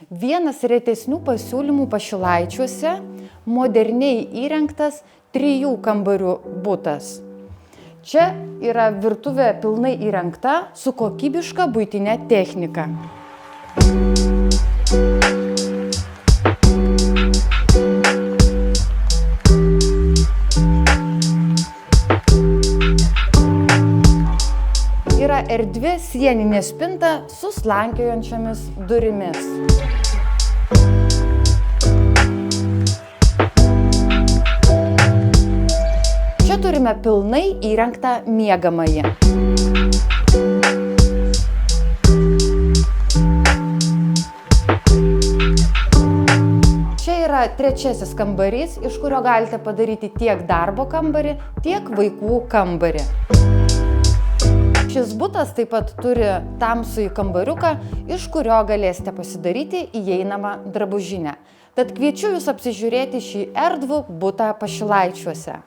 Vienas retesnių pasiūlymų Pašilaičiuose – moderniai įrengtas 3 kambarių butas. Čia yra virtuvė pilnai įrengta su kokybiška buitinė technika. Yra erdvi sieninė spinta su slankiojančiomis durimis. Čia turime pilnai įrengtą miegamąjį. Čia yra 3. kambarys, iš kurio galite padaryti tiek darbo kambarį, tiek vaikų kambarį. Šis butas taip pat turi tamsųjį kambariuką, iš kurio galėsite pasidaryti įeinamą drabužinę. Tad kviečiu Jūs apsižiūrėti šį erdvų butą Pašilaičiuose.